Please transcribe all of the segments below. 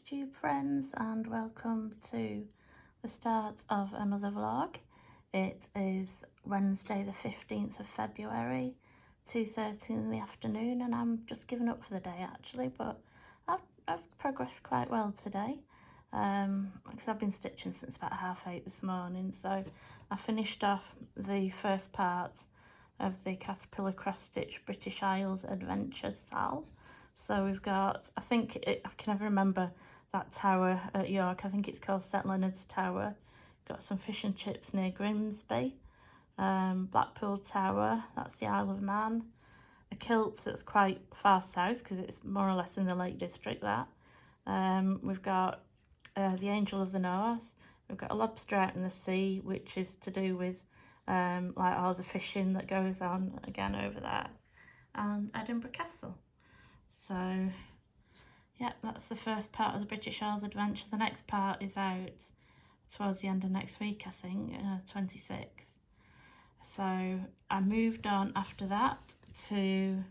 YouTube friends, and welcome to the start of another vlog. It is Wednesday the 15th of February, 2:30 in the afternoon, and I'm just giving up for the day actually, but I've progressed quite well today because I've been stitching since about 8:30 this morning. So I finished off the first part of the Caterpillar Cross Stitch British Isles Adventure Sal. So we've got, I can never remember that tower at York. I think it's called St Leonard's Tower. Got some fish and chips near Grimsby. Blackpool Tower, that's the Isle of Man. A kilt that's quite far south because it's more or less in the Lake District, that. We've got the Angel of the North. We've got a lobster out in the sea, which is to do with like all the fishing that goes on again over there. And Edinburgh Castle. So, yeah, that's the first part of the British Isles Adventure. The next part is out towards the end of next week, I think, 26th. So I moved on after that to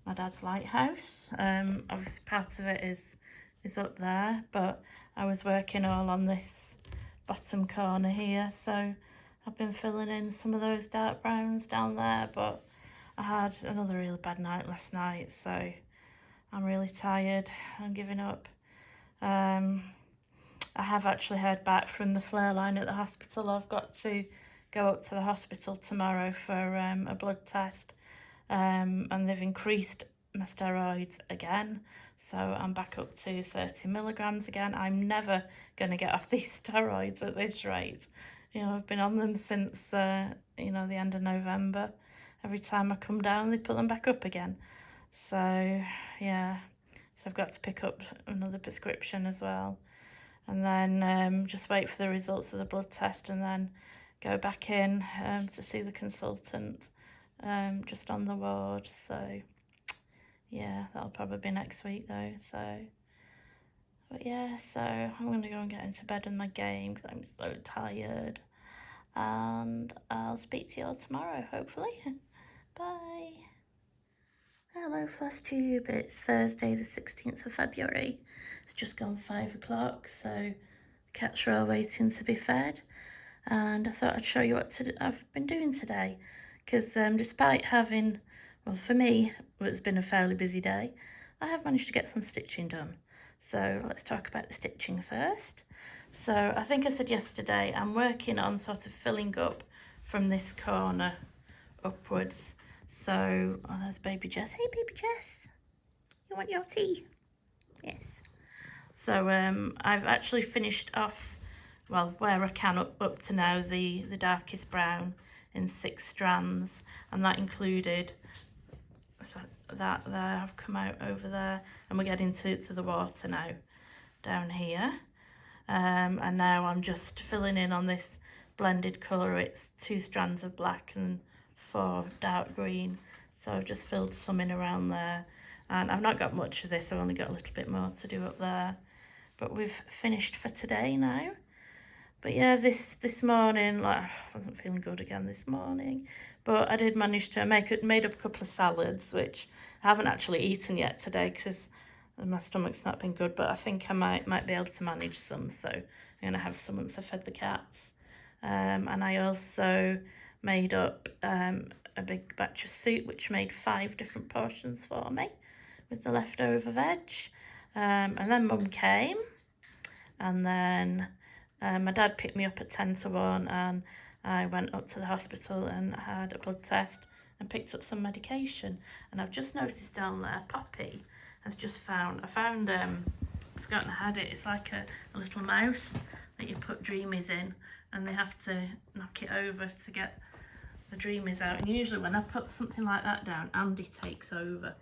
my dad's lighthouse. Obviously part of it is up there, but I was working all on this bottom corner here, so I've been filling in some of those dark browns down there, but I had another really bad night last night, so I'm really tired. I'm giving up. I have actually heard back from the flare line at the hospital. I've got to go up to the hospital tomorrow for a blood test, and they've increased my steroids again, so I'm back up to 30 milligrams again. I'm never going to get off these steroids at this rate. You know, I've been on them since you know, the end of November. Every time I come down, they put them back up again. So yeah, so I've got to pick up another prescription as well, and then just wait for the results of the blood test, and then go back in to see the consultant just on the ward. So yeah, that'll probably be next week though. So, but yeah, so I'm gonna go and get into bed in my game because I'm so tired, and I'll speak to you all tomorrow hopefully. Bye. Hello Floss Tube, it's Thursday the 16th of February. It's just gone 5 o'clock, so the cats are all waiting to be fed, and I thought I'd show you what I've been doing today, because despite having, well, for me it's been a fairly busy day, I have managed to get some stitching done. So let's talk about the stitching first. So I think I said yesterday I'm working on sort of filling up from this corner upwards. So, oh, there's baby Jess. Hey baby Jess, you want your tea? Yes. So I've actually finished off, well, where I can up to now, the darkest brown in 6 strands, and that included, so that there, I've come out over there, and we're getting to the water now down here, and now I'm just filling in on this blended colour. It's 2 strands of black and 4 dark green, so I've just filled some in around there, and I've not got much of this. I've only got a little bit more to do up there, but we've finished for today now. But yeah, this morning, like, I wasn't feeling good again this morning, but I did manage to made up a couple of salads, which I haven't actually eaten yet today because my stomach's not been good, but I think I might be able to manage some, so I'm gonna have some once I fed the cats. And I also made up a big batch of soup, which made 5 different portions for me with the leftover veg. And then Mum came, and then my dad picked me up at 10 to 1, and I went up to the hospital and had a blood test and picked up some medication. And I've just noticed down there, Poppy has just found, I've forgotten I had it. It's like a little mouse that you put dreamies in, and they have to knock it over to get the dreamies out. And usually when I put something like that down, Andy takes over,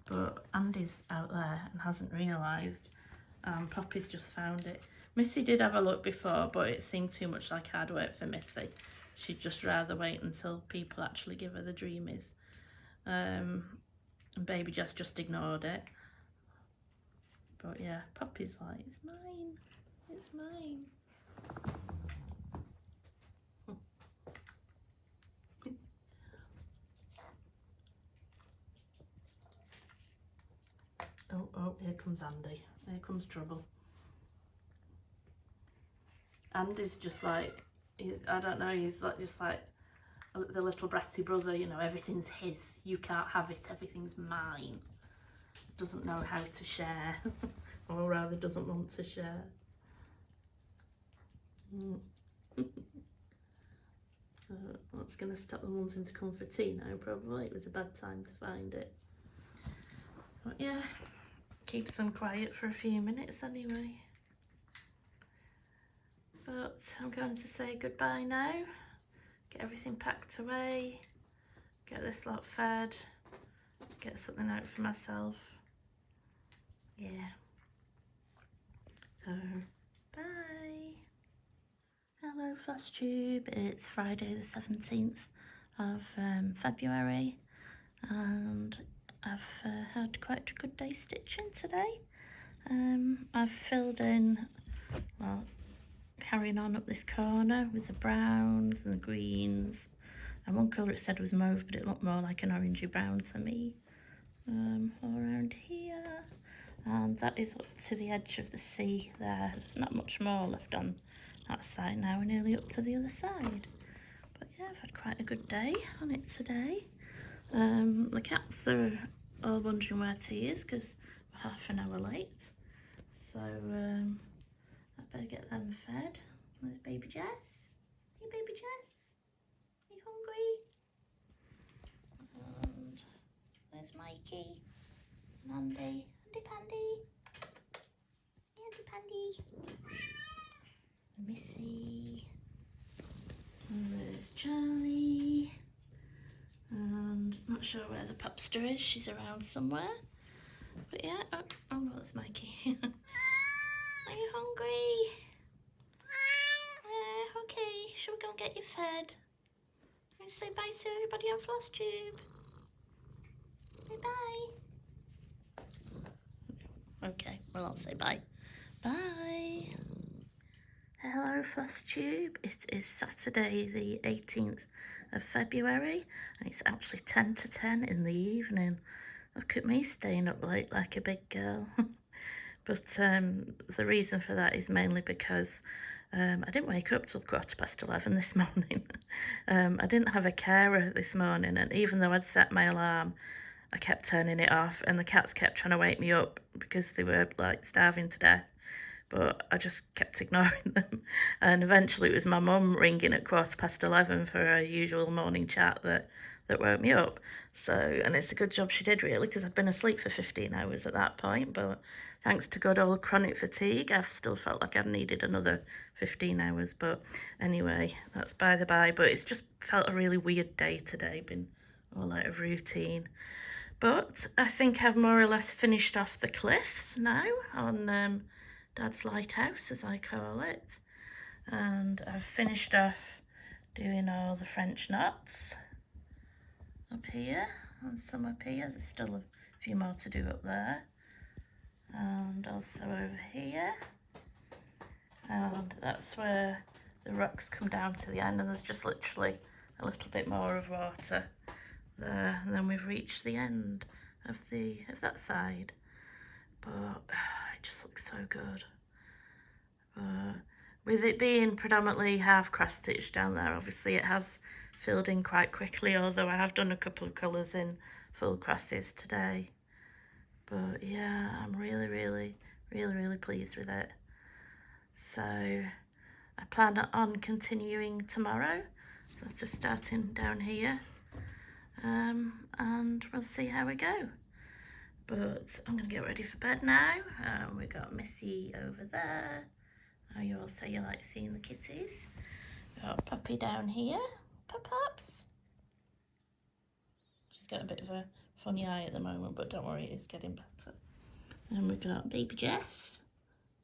but Andy's out there and hasn't realised. Poppy's just found it. Missy did have a look before, but it seemed too much like hard work for Missy. She'd just rather wait until people actually give her the dreamies. And baby just ignored it. But yeah, Poppy's like, it's mine, it's mine. Oh, here comes Andy. Here comes trouble. Andy's just like, I don't know, he's like just like the little bratty brother, you know, everything's his, you can't have it, everything's mine. Doesn't know how to share, or rather doesn't want to share. That's going to stop them wanting to come for tea now, probably. It was a bad time to find it. But yeah, keeps them quiet for a few minutes anyway. But I'm going to say goodbye now. Get everything packed away. Get this lot fed. Get something out for myself. Yeah. So, bye. Hello Floss Tube. It's Friday the 17th of February, and I've had quite a good day stitching today. I've filled in, well, carrying on up this corner with the browns and the greens, and one colour it said was mauve, but it looked more like an orangey brown to me. All around here, and that is up to the edge of the sea there. There's not much more left on that side now. We're nearly up to the other side. But yeah, I've had quite a good day on it today. The cats are all wondering where tea is because we're half an hour late. So I better get them fed. There's baby Jess. Hey baby Jess, are you hungry? And there's Mikey and Andy. Andy Pandy. Hey Andy Pandy. Missy. And there's Charlie. And I'm not sure where the pupster is. She's around somewhere. But yeah, oh no, it's Mikey. Are you hungry? Okay, shall we go and get you fed? And say bye to everybody on Floss Tube. Say bye. Okay, well I'll say bye. Bye. Hello Floss Tube. It is Saturday the 18th of February, and it's actually 10 to 10 in the evening. Look at me staying up late like a big girl. But the reason for that is mainly because I didn't wake up till 11:15 this morning. I didn't have a carer this morning, and even though I'd set my alarm, I kept turning it off, and the cats kept trying to wake me up because they were like starving to death. But I just kept ignoring them, and eventually it was my mum ringing at 11:15 for her usual morning chat that woke me up. So, and it's a good job she did really, because I'd been asleep for 15 hours at that point, but thanks to good old chronic fatigue, I've still felt like I've needed another 15 hours. But anyway, that's by the by. But it's just felt a really weird day today, been all out of routine. But I think I've more or less finished off the cliffs now on Dad's lighthouse, as I call it, and I've finished off doing all the French knots up here and some up here. There's still a few more to do up there, and also over here, and that's where the rocks come down to the end, and there's just literally a little bit more of water there, and then we've reached the end of that side. But it just looks so good. With it being predominantly half cross stitch down there, obviously it has filled in quite quickly, although I have done a couple of colours in full crosses today. But yeah, I'm really pleased with it. So I plan on continuing tomorrow, so just starting down here, and we'll see how we go. But I'm going to get ready for bed now. We got Missy over there. Oh, you all say you like seeing the kitties. Got Puppy down here. Pups. She's got a bit of a funny eye at the moment, but don't worry, it's getting better. And we got baby Jess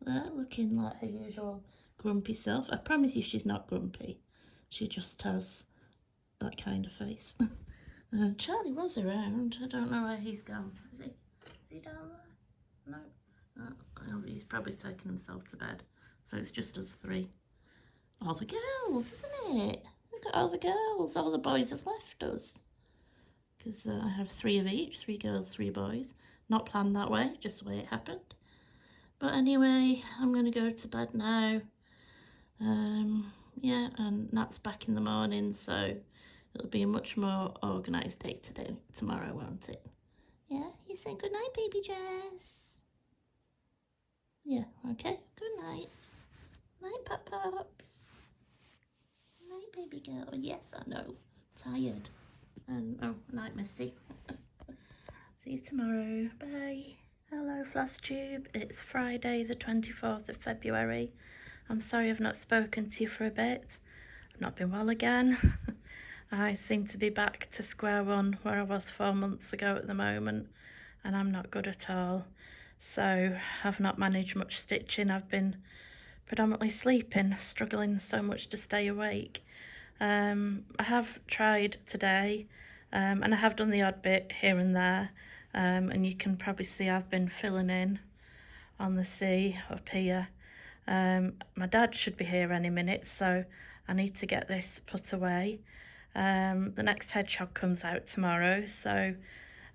there, looking like her usual grumpy self. I promise you she's not grumpy. She just has that kind of face. Charlie was around. I don't know where he's gone. Is he down there? No. Oh, he's probably taken himself to bed. So it's just us three. All the girls, isn't it? We've got all the girls. All the boys have left us. Because I have 3 of each. 3 girls, 3 boys. Not planned that way, just the way it happened. But anyway, I'm going to go to bed now. Yeah, and Nat's back in the morning, so it'll be a much more organised day today, tomorrow, won't it? Yeah, you say good night, baby Jess. Yeah, okay, good night. Night, Pop-Pops. Night, baby girl. Yes, I know. Tired. And, oh, night, Missy. See you tomorrow. Bye. Hello, Floss Tube. It's Friday, the 24th of February. I'm sorry I've not spoken to you for a bit. I've not been well again. I seem to be back to square one where I was 4 months ago at the moment, and I'm not good at all. So I've not managed much stitching. I've been predominantly sleeping, struggling so much to stay awake. I have tried today, and I have done the odd bit here and there, and you can probably see I've been filling in on the sea up here. My dad should be here any minute, so I need to get this put away. The next Hedgehog comes out tomorrow, so,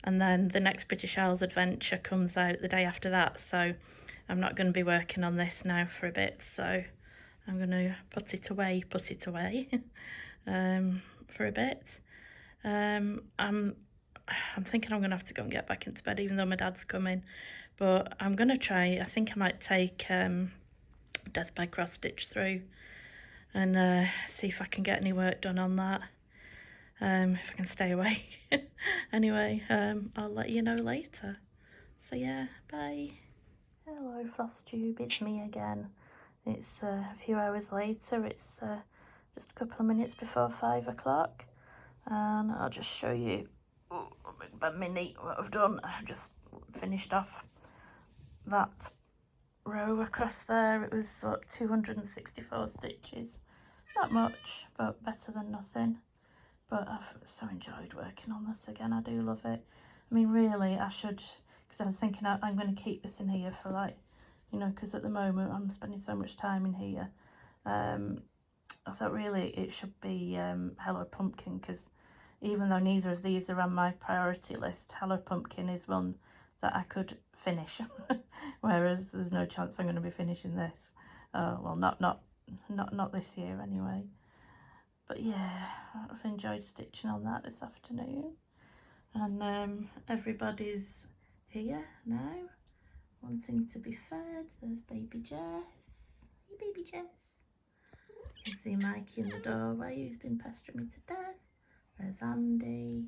and then the next British Isles adventure comes out the day after that, so I'm not going to be working on this now for a bit, so I'm going to put it away for a bit. I'm thinking I'm going to have to go and get back into bed, even though my dad's coming, but I'm going to try. I think I might take Death by Cross Stitch through and see if I can get any work done on that, if I can stay awake. Anyway, I'll let you know later. So yeah, bye. Hello, Floss Tube, it's me again. It's a few hours later. It's just a couple of minutes before 5 o'clock, and I'll just show you by minute what I've done. I've just finished off that row across there. It was what, 264 stitches. Not much, but better than nothing. But I've so enjoyed working on this again. I do love it. I mean, really, I should, because I was thinking I'm going to keep this in here for, like, you know, because at the moment I'm spending so much time in here. I thought really it should be Hello Pumpkin, because even though neither of these are on my priority list, Hello Pumpkin is one that I could finish. Whereas there's no chance I'm going to be finishing this. Well, not this year anyway. But yeah, I've enjoyed stitching on that this afternoon. And everybody's here now, wanting to be fed. There's baby Jess. Hey, baby Jess. You see Mikey in the doorway, who's been pestering me to death. There's Andy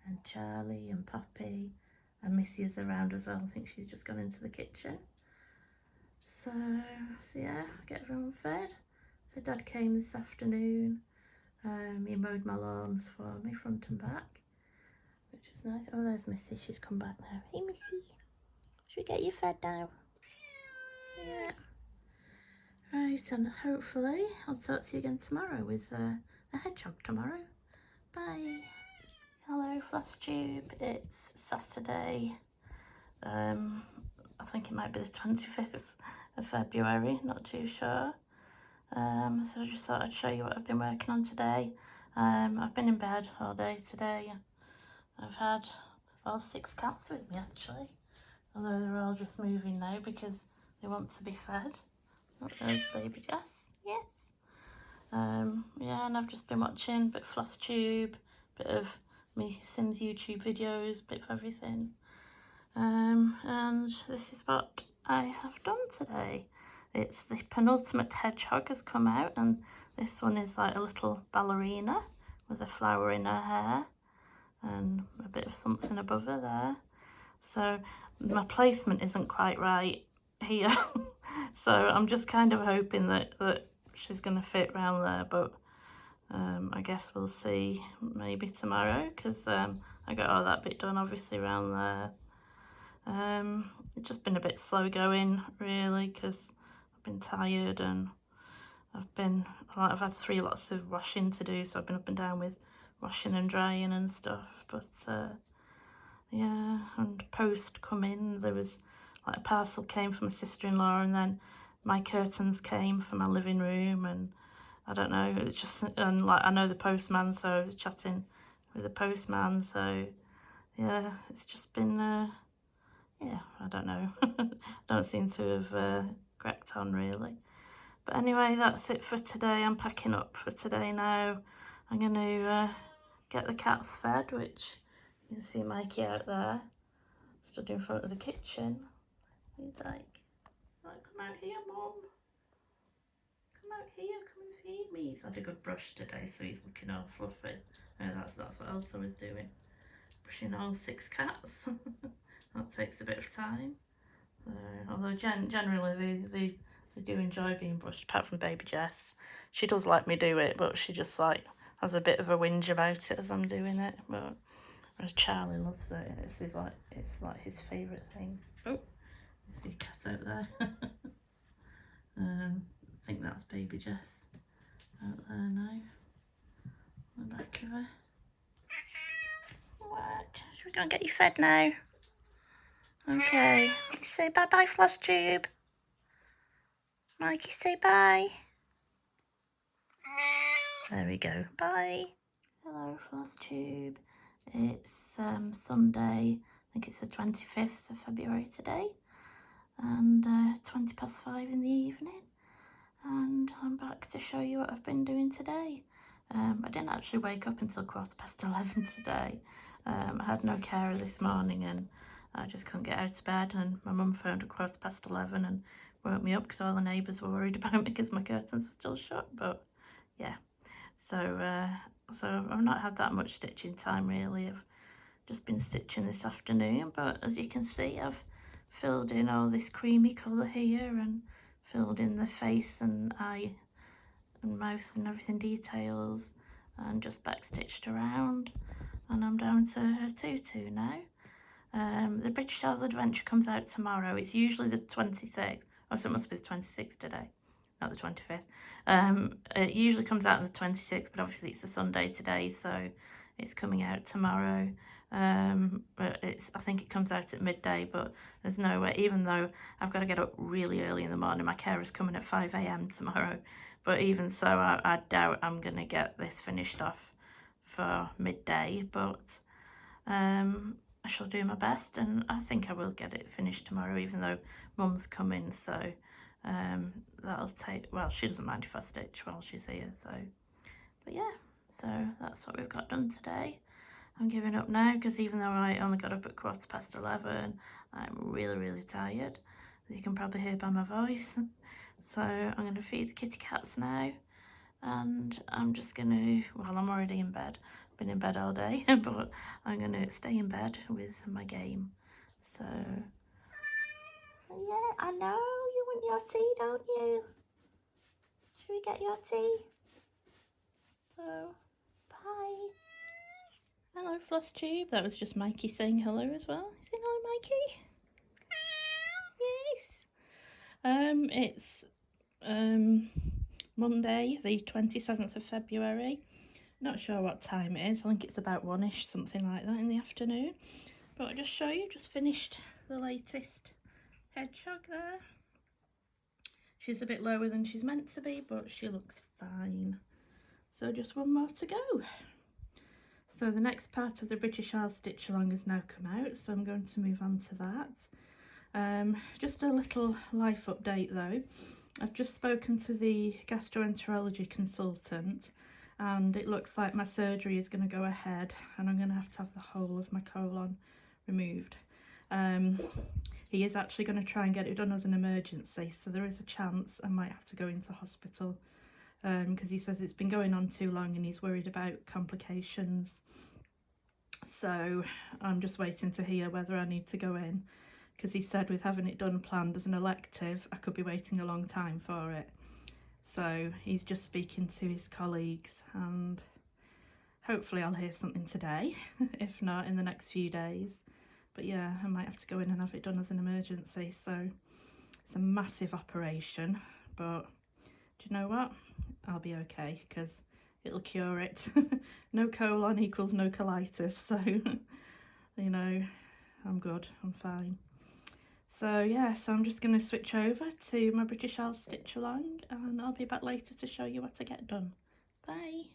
and Charlie and Poppy, and Missy is around as well. I think she's just gone into the kitchen. So yeah, get everyone fed. So Dad came this afternoon. He mowed my lawns for me, front and back, which is nice. Oh, there's Missy. She's come back now. Hey, Missy. Should we get you fed now? Yeah. Right, and hopefully I'll talk to you again tomorrow with a hedgehog tomorrow. Bye. Hello, Floss Tube. It's Saturday. I think it might be the 25th of February, not too sure. So I just thought I'd show you what I've been working on today. I've been in bed all day today. I've had all 6 cats with me actually, although they're all just moving now because they want to be fed. Oh, there's baby Jess. Yes. Yeah, and I've just been watching a bit of Floss Tube, bit of me Sims YouTube videos, bit of everything. And this is what I have done today. It's the penultimate Hedgehog has come out, and this one is like a little ballerina with a flower in her hair and a bit of something above her there. So my placement isn't quite right here. So I'm just kind of hoping that she's going to fit round there, but I guess we'll see maybe tomorrow, because I got all that bit done obviously around there. It's just been a bit slow going really, because I've been tired and I've had 3 lots of washing to do, so I've been up and down with washing and drying and stuff. But yeah, and post come in, there was like a parcel came from my sister-in-law, and then my curtains came for my living room, and I don't know, it's just, and like I know the postman, so I was chatting with the postman, so yeah, it's just been yeah, I don't know. Don't seem to have cracked on really. But anyway, that's it for today. I'm packing up for today now. I'm going to get the cats fed, which you can see Mikey out there, stood in front of the kitchen. He's like, come out here, Mum. Come out here, come and feed me. He's had a good brush today, so he's looking all fluffy. And that's what Elsa was doing, brushing all 6 cats. That takes a bit of time. Although generally they do enjoy being brushed, apart from baby Jess. She does let me do it, but she just like has a bit of a whinge about it as I'm doing it. But whereas Charlie loves it. It's like his favourite thing. Oh, I see a cat out there. I think that's baby Jess out there now. The back of her. What? Should we go and get you fed now? Okay. Say bye bye, Floss Tube. Mikey, say bye. There we go. Bye. Hello, Floss Tube. It's Sunday. I think it's the 25th of February today, and 5:20 in the evening. And I'm back to show you what I've been doing today. I didn't actually wake up until 11:15 today. I had no carer this morning, and I just couldn't get out of bed. And my mum phoned at 11:15 and woke me up because all the neighbours were worried about me because my curtains were still shut. But yeah, so I've not had that much stitching time really. I've just been stitching this afternoon, but as you can see, I've filled in all this creamy colour here and filled in the face and eye and mouth and everything details, and just back stitched around, and I'm down to her tutu now. The British Isles Adventure comes out tomorrow. It's usually the 26th. Oh, so it must be the 26th today, not the 25th. It usually comes out on the 26th, but obviously it's a Sunday today, so it's coming out tomorrow. But I think it comes out at midday, but there's no way, even though I've got to get up really early in the morning. My carer's coming at 5 AM tomorrow, but even so, I doubt I'm going to get this finished off for midday, but I shall do my best, and I think I will get it finished tomorrow, even though Mum's coming, so that'll take, well, she doesn't mind if I stitch while she's here, so, but yeah, so that's what we've got done today. I'm giving up now because even though I only got up at 11:15, I'm really tired, as you can probably hear by my voice. So I'm going to feed the kitty cats now, and I'm just going to, well, I'm already in bed, been in bed all day, but I'm going to stay in bed with my game. So yeah, I know you want your tea, don't you? Should we get your tea? So bye. Hello, Floss Tube. That was just Mikey saying hello as well. Saying hello, Mikey. Yes. It's Monday, the 27th of February. Not sure what time it is. I think it's about 1ish, something like that, in the afternoon. But I'll just show you. Just finished the latest Hedgehog there. She's a bit lower than she's meant to be, but she looks fine. So just one more to go. So the next part of the British Isles stitch along has now come out, so I'm going to move on to that. Just a little life update though. I've just spoken to the gastroenterology consultant, and it looks like my surgery is going to go ahead, and I'm going to have the whole of my colon removed. He is actually going to try and get it done as an emergency, so there is a chance I might have to go into hospital, because he says it's been going on too long and he's worried about complications. So I'm just waiting to hear whether I need to go in, because he said with having it done planned as an elective, I could be waiting a long time for it. So he's just speaking to his colleagues, and hopefully I'll hear something today, if not in the next few days. But yeah, I might have to go in and have it done as an emergency. So it's a massive operation, but do you know what? I'll be okay, because it'll cure it. No colon equals no colitis, so you know, I'm good, I'm fine. So yeah, so I'm just going to switch over to my British Isles stitch along, and I'll be back later to show you what I get done. Bye.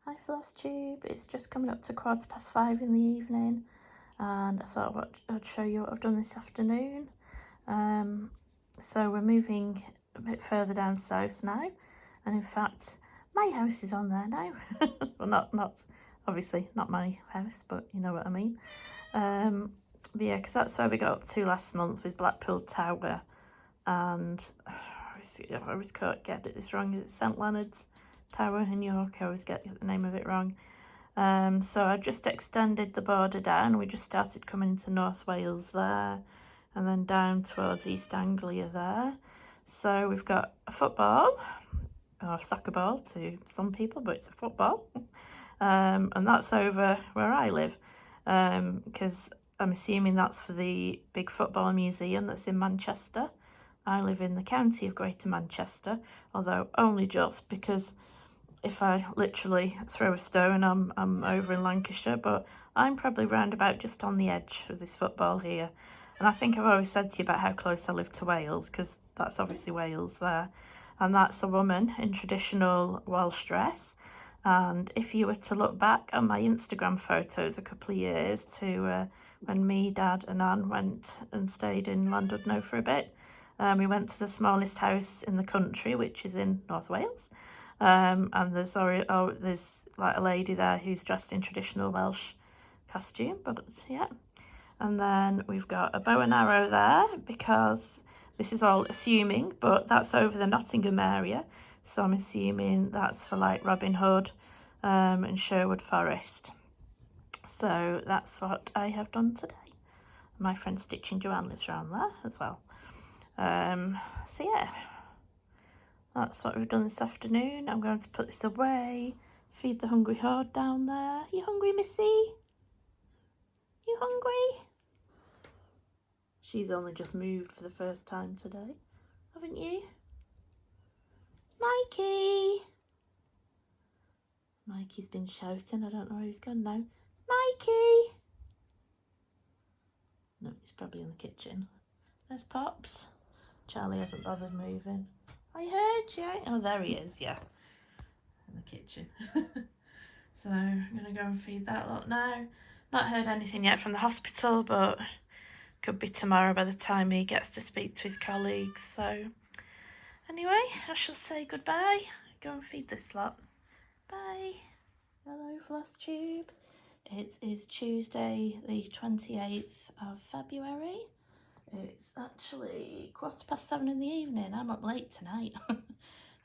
Hi Floss Tube, it's just coming up to 5:15 in the evening, and I thought I'd show you what I've done this afternoon. So we're moving a bit further down south now, and in fact my house is on there now. Well, not obviously not my house, but you know what I mean. But yeah, because that's where we got up to last month with Blackpool Tower, and I always get this wrong. Is it St Leonard's Tower in York? I always get the name of it wrong. So I just extended the border down. We just started coming into North Wales there, and then down towards East Anglia there. So we've got a football, or soccer ball to some people, but it's a football. And that's over where I live, because I'm assuming that's for the big football museum that's in Manchester. I live in the county of Greater Manchester, although only just because if I literally throw a stone, I'm over in Lancashire, but I'm probably round about just on the edge of this football here. And I think I've always said to you about how close I live to Wales, because that's obviously Wales there. And that's a woman in traditional Welsh dress. And if you were to look back on my Instagram photos a couple of years to when me, Dad and Anne went and stayed in Llandudno for a bit, we went to the smallest house in the country, which is in North Wales. And there's like a lady there who's dressed in traditional Welsh costume, but yeah. And then we've got a bow and arrow there, because this is all assuming, but that's over the Nottingham area, so I'm assuming that's for like Robin Hood and Sherwood Forest. So that's what I have done today. My friend Stitching Joanne lives around there as well. So yeah, that's what we've done this afternoon. I'm going to put this away, feed the hungry horde down there. You hungry, Missy? You hungry? She's only just moved for the first time today, haven't you? Mikey! Mikey's been shouting. I don't know where he's gone now. Mikey! No, he's probably in the kitchen. There's Pops. Charlie hasn't bothered moving. I heard you. Oh, there he is, yeah. In the kitchen. So I'm going to go and feed that lot now. Not heard anything yet from the hospital, but could be tomorrow by the time he gets to speak to his colleagues. So anyway, I shall say goodbye. Go and feed this lot. Bye. Hello, Floss Tube. It is Tuesday the 28th of February. It's actually 7:15 in the evening. I'm up late tonight.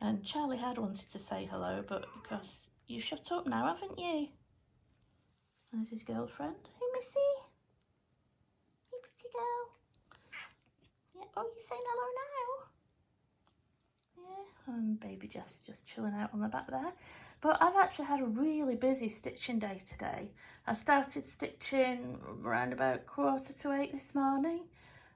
And Charlie had wanted to say hello, but because you shut up now, haven't you? There's his girlfriend. Hey, Missy. Hey, pretty girl. Yeah. Oh, you're saying hello now? Yeah. And baby Jess just chilling out on the back there. But I've actually had a really busy stitching day today. I started stitching around about 7:45 this morning,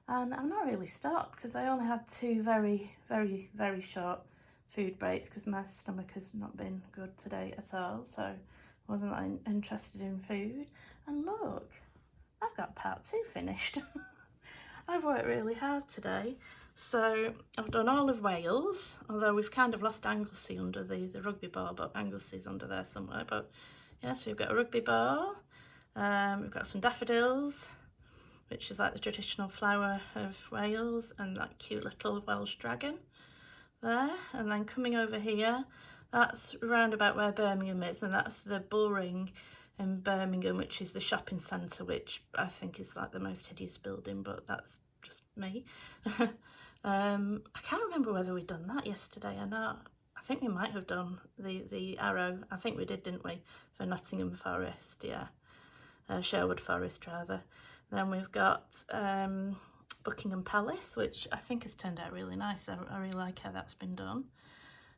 and I've not really stopped because I only had 2 very, very, very short food breaks because my stomach has not been good today at all, so I wasn't that interested in food. And look, I've got part 2 finished. I've worked really hard today. So I've done all of Wales, although we've kind of lost Anglesey under the rugby ball, but Anglesey's under there somewhere. But yeah, so we've got a rugby ball, we've got some daffodils, which is like the traditional flower of Wales, and that cute little Welsh dragon there. And then coming over here, that's round about where Birmingham is, and that's the Bullring in Birmingham, which is the shopping centre, which I think is like the most hideous building, but that's just me. I can't remember whether we'd done that yesterday or not. I think we might have done the arrow. I think we did, didn't we, for Nottingham Forest, yeah. Sherwood Forest, rather. Then we've got Buckingham Palace, which I think has turned out really nice. I really like how that's been done.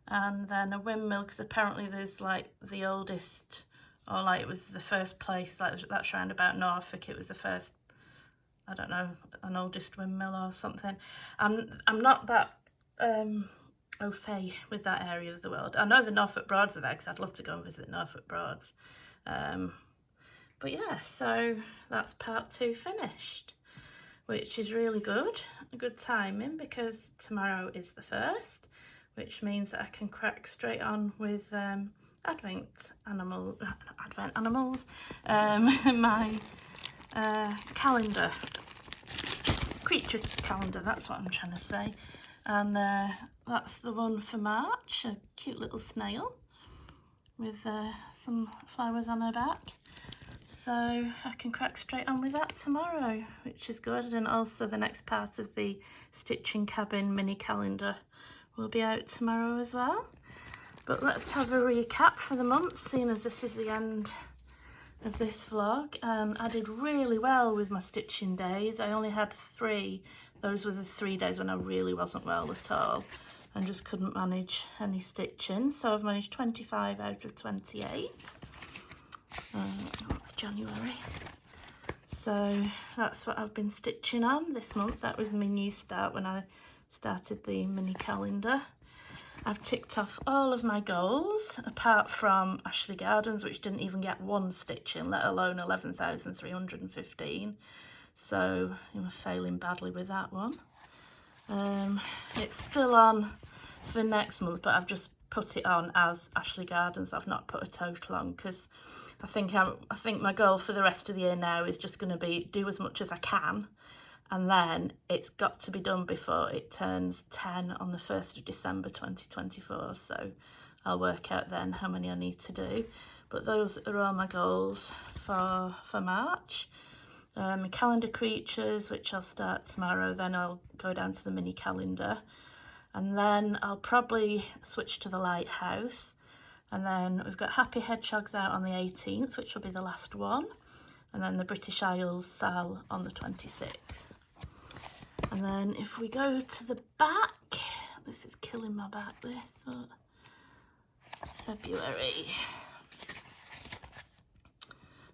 And then a windmill, because apparently there's like the oldest, or like it was the first place, like that's round about Norfolk, it was the first, I don't know, an oldest windmill or something. I'm not that au fait with that area of the world. I know the Norfolk Broads are there because I'd love to go and visit Norfolk Broads. But yeah, so that's part 2 finished, which is really good. A good timing because tomorrow is the 1st, which means that I can crack straight on with Advent Animals, my calendar, creature calendar, that's what I'm trying to say. And that's the one for March, a cute little snail with some flowers on her back. So I can crack straight on with that tomorrow, which is good. And also the next part of the Stitching Cabin mini calendar will be out tomorrow as well. But let's have a recap for the month, seeing as this is the end of this vlog. I did really well with my stitching days. I only had 3. Those were the 3 days when I really wasn't well at all and just couldn't manage any stitching. So I've managed 25 out of 28. That's January. So that's what I've been stitching on this month. That was my new start when I started the mini calendar. I've ticked off all of my goals apart from Ashley Gardens, which didn't even get 1 stitch in, let alone 11,315. So I'm failing badly with that one. It's still on for next month, but I've just put it on as Ashley Gardens. I've not put a total on because I think my goal for the rest of the year now is just going to be do as much as I can, and then it's got to be done before it turns 10 on the 1st of December 2024. So I'll work out then how many I need to do. But those are all my goals for March. My calendar creatures, which I'll start tomorrow, then I'll go down to the mini calendar, and then I'll probably switch to the lighthouse. And then we've got Happy Hedgehogs out on the 18th, which will be the last one. And then the British Isles Sal on the 26th. And then if we go to the back, this is killing my back, this, but February.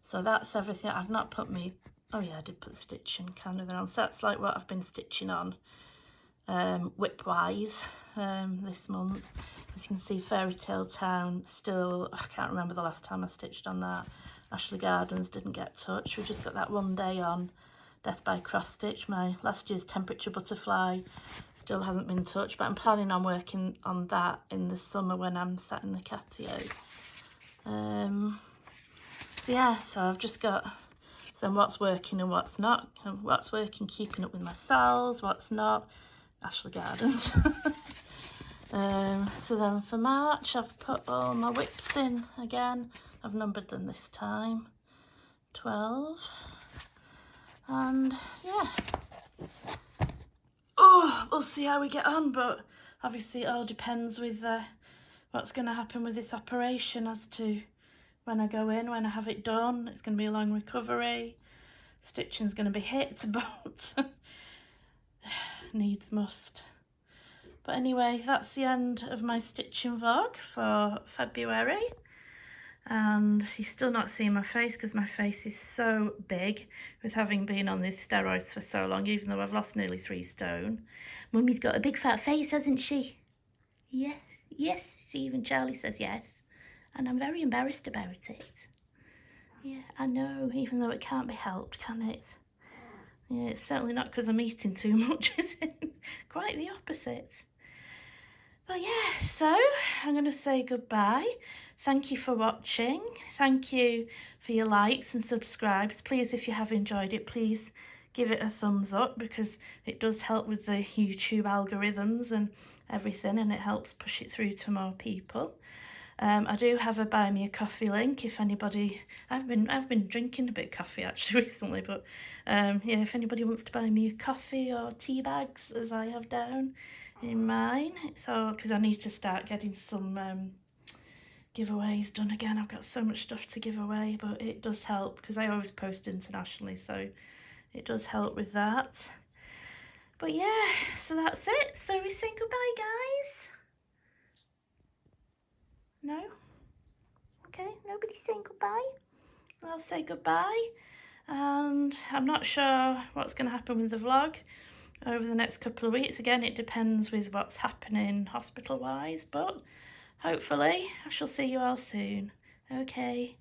So that's everything. I've not put me, oh yeah, I did put the stitching calendar on. So that's like what I've been stitching on whip-wise this month. As you can see, Fairy Tale Town still, I can't remember the last time I stitched on that. Ashley Gardens didn't get touched. We just got that one day on Death by Cross Stitch. My last year's Temperature Butterfly still hasn't been touched, but I'm planning on working on that in the summer when I'm sat in the catio. So yeah, so I've just got some what's working and what's not. And what's working, keeping up with my cells, what's not, Ashley Gardens. So then for March, I've put all my whips in again. I've numbered them this time, 12. And yeah, oh, we'll see how we get on, but obviously it all depends with what's going to happen with this operation as to when I go in, when I have it done. It's going to be a long recovery. Stitching's going to be hit, but needs must. But anyway, that's the end of my stitching vlog for February. And you're still not seeing my face because my face is so big with having been on these steroids for so long, even though I've lost nearly 3 stone. Mummy's got a big fat face, hasn't she? Yes, yes, even Charlie says yes. And I'm very embarrassed about it. Yeah, I know, even though it can't be helped, can it? Yeah, it's certainly not because I'm eating too much, is it? Quite the opposite. But yeah, so I'm going to say goodbye. Thank you for watching. Thank you for your likes and subscribes. Please, if you have enjoyed it, please give it a thumbs up because it does help with the YouTube algorithms and everything, and it helps push it through to more people. I do have a buy me a coffee link if anybody, I've been drinking a bit of coffee actually recently, but yeah, if anybody wants to buy me a coffee or tea bags as I have down in mine, so because I need to start getting some giveaways done again. I've got so much stuff to give away, but it does help because I always post internationally, so it does help with that. But yeah, so that's it. So we say goodbye, guys. No? Okay, nobody's saying goodbye? I'll say goodbye, and I'm not sure what's going to happen with the vlog over the next couple of weeks. Again, it depends with what's happening hospital-wise, but hopefully I shall see you all soon. Okay,